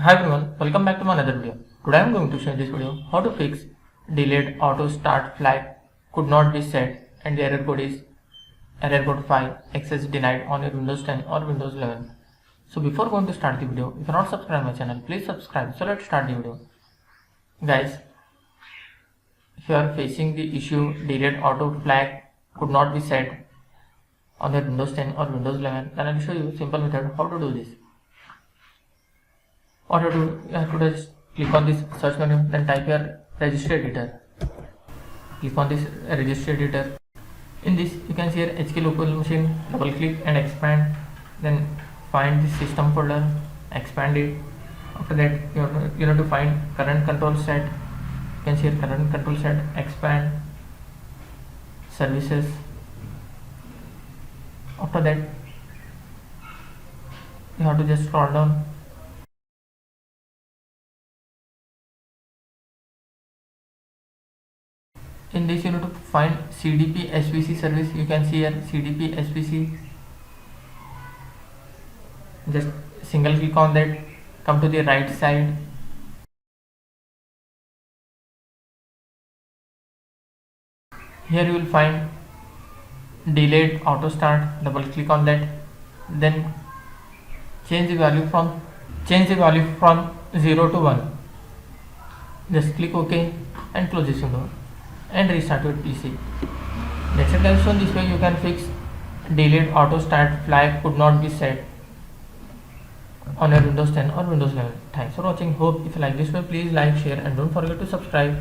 Hi everyone, welcome back to my another video. Today I am going to show in this video how to fix delayed auto start flag could not be set and the error code is error code 5 access denied on your Windows 10 or Windows 11. So before going to start the video, if you are not subscribed my channel, please subscribe. So let's start the video. Guys, if you are facing the issue delayed auto flag could not be set on your Windows 10 or Windows 11, then I will show you simple method how to do this. What you do, you have to just click on this search menu, then type your registry editor. Click on this registry editor. In this you can see here HK local machine, double click and expand, then find the system folder, expand it. After that you have to find current control set. You can see here current control set, expand, services. After that you have to just scroll down. In this you need to find CDP SVC service. You can see here CDP SVC. Just single click on that, come to the right side. Here you will find delayed auto start, double click on that, then change the value from 0 to 1. Just click OK and close this window and restart your PC. That's it guys. So in this way you can fix delayed auto start flag could not be set on your Windows 10 or Windows 11. Thanks for watching. Hope if you like this video, please like, share and don't forget to subscribe.